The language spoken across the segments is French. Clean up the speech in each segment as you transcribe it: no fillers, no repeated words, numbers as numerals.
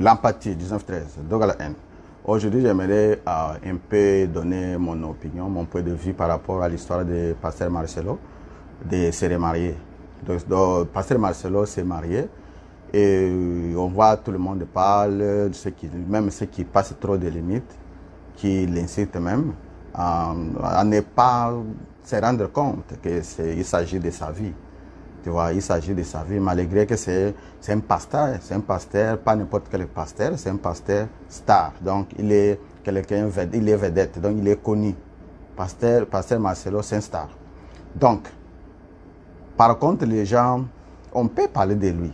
L'empathie, 1913, donc à la haine. Aujourd'hui, j'aimerais un peu donner mon opinion, mon point de vue par rapport à l'histoire de Pasteur Marcelo, de se remarier. Donc, Pasteur Marcelo s'est marié et on voit tout le monde parle, même ceux qui passent trop de limites, qui l'incitent même à ne pas se rendre compte qu'il s'agit de sa vie. Tu vois, il s'agit de sa vie, malgré que c'est un pasteur, pas n'importe quel pasteur, c'est un pasteur star. Donc, il est quelqu'un, il est vedette, donc il est connu. Pasteur Marcelo, c'est un star. Donc, par contre, les gens, on peut parler de lui.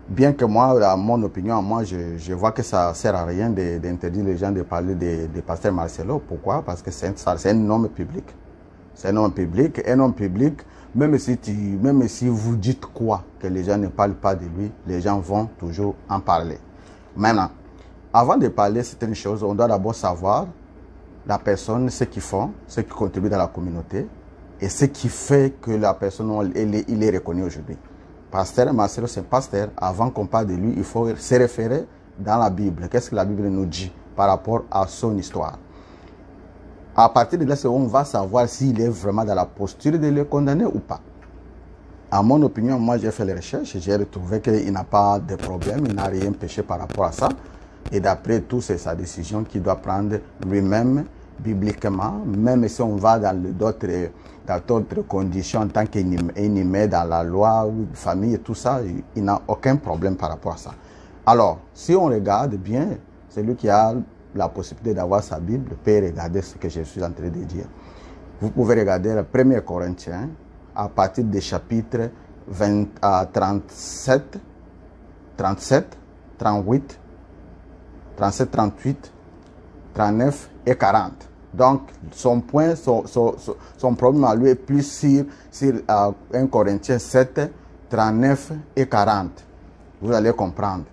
Bien que moi, à mon opinion, moi, je vois que ça ne sert à rien d'interdire les gens de parler de pasteur Marcelo. Pourquoi? Parce que c'est un homme public. C'est un homme public. Un homme public, même si vous dites quoi, que les gens ne parlent pas de lui, les gens vont toujours en parler. Maintenant, avant de parler de certaines choses, on doit d'abord savoir la personne, ce qu'ils font, ce qui contribue dans la communauté et ce qui fait que la personne, il est reconnu aujourd'hui. Pasteur Marcelo, c'est pasteur. Avant qu'on parle de lui, il faut se référer dans la Bible. Qu'est-ce que la Bible nous dit par rapport à son histoire? À partir de là, on va savoir s'il est vraiment dans la posture de le condamner ou pas. À mon opinion, moi j'ai fait les recherches, j'ai retrouvé qu'il n'a pas de problème, il n'a rien péché par rapport à ça. Et d'après tout, c'est sa décision qu'il doit prendre lui-même, bibliquement, même si on va dans d'autres conditions en tant qu'inhumé dans la loi, famille et tout ça, il n'a aucun problème par rapport à ça. Alors, si on regarde bien, c'est lui qui a la possibilité d'avoir sa Bible, peut regarder ce que je suis en train de dire. Vous pouvez regarder le 1er Corinthiens à partir des chapitres 37, 38, 39 et 40. Donc, son problème à lui est plus sur 1 Corinthiens 7, 39 et 40. Vous allez comprendre.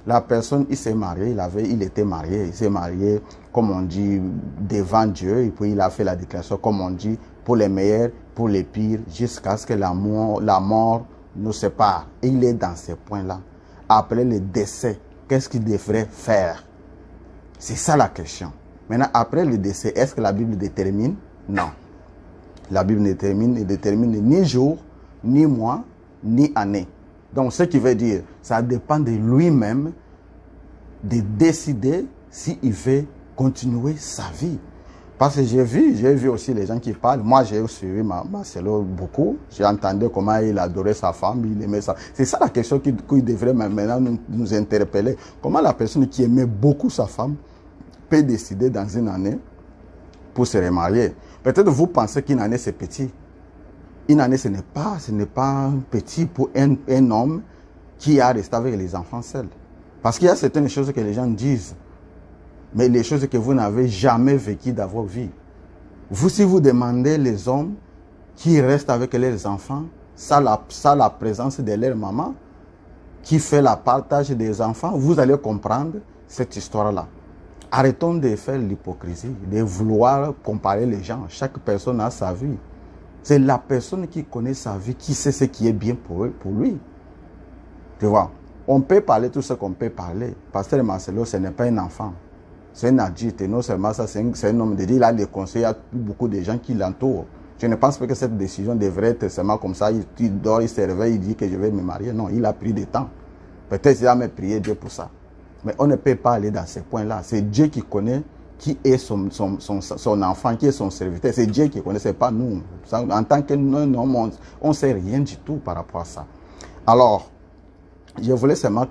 La personne, il s'est marié, il était marié, il s'est marié, comme on dit, devant Dieu, et puis il a fait la déclaration, comme on dit, pour les meilleurs, pour les pires, jusqu'à ce que la mort nous sépare. Et il est dans ces points-là. Après le décès, qu'est-ce qu'il devrait faire? C'est ça la question. Maintenant, après le décès, est-ce que la Bible détermine? Non. La Bible ne détermine ni jour, ni mois, ni année. Donc, ce qui veut dire, ça dépend de lui-même de décider s'il veut continuer sa vie. Parce que j'ai vu aussi les gens qui parlent. Moi, j'ai suivi Marcelo beaucoup. J'ai entendu comment il adorait sa femme, il aimait ça. C'est ça la question qui devrait maintenant nous interpeller. Comment la personne qui aimait beaucoup sa femme peut décider dans une année pour se remarier. Peut-être vous pensez qu'une année, c'est petit. Une année, ce n'est pas petit pour un homme qui a resté avec les enfants seuls. Parce qu'il y a certaines choses que les gens disent, mais les choses que vous n'avez jamais vécues dans vos vies. Vous, si vous demandez les hommes qui restent avec leurs enfants, sans la présence de leur maman, qui fait la partage des enfants, vous allez comprendre cette histoire-là. Arrêtons de faire l'hypocrisie, de vouloir comparer les gens. Chaque personne a sa vie. C'est la personne qui connaît sa vie, qui sait ce qui est bien pour lui. Tu vois, on peut parler tout ce qu'on peut parler. Pasteur Marcelo, ce n'est pas un enfant. C'est un adulte. Et non seulement ça, c'est un homme de Dieu. Il a des conseils à beaucoup de gens qui l'entourent. Je ne pense pas que cette décision devrait être seulement comme ça. Il dort, il se réveille, il dit que je vais me marier. Non, il a pris du temps. Peut-être qu'il a même prié Dieu pour ça. Mais on ne peut pas aller dans ces points-là. C'est Dieu qui connaît qui est son enfant, qui est son serviteur. C'est Dieu qui connaît, ce n'est pas nous. En tant que homme, on ne sait rien du tout par rapport à ça. Alors, je voulais seulement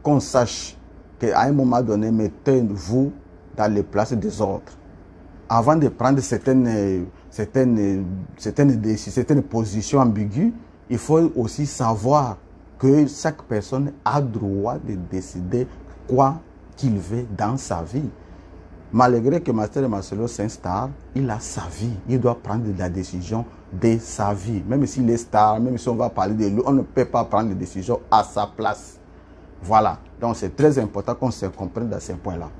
qu'on sache qu'à un moment donné, mettez-vous dans les places des autres. Avant de prendre certaines positions ambiguës, il faut aussi savoir que chaque personne a droit de décider quoi qu'il veut dans sa vie. Malgré que Pasteur Marcelo c'est un star, il a sa vie. Il doit prendre la décision de sa vie. Même s'il est star, même si on va parler de lui, on ne peut pas prendre les décisions à sa place. Voilà. Donc c'est très important qu'on se comprenne dans ces points-là.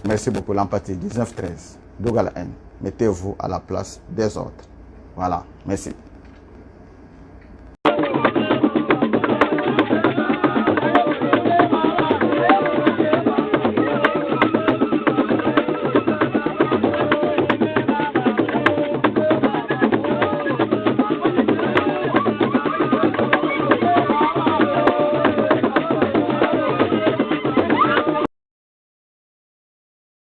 Merci beaucoup. L'empathie 1913. Dougal N. Mettez-vous à la place des autres. Voilà. Merci.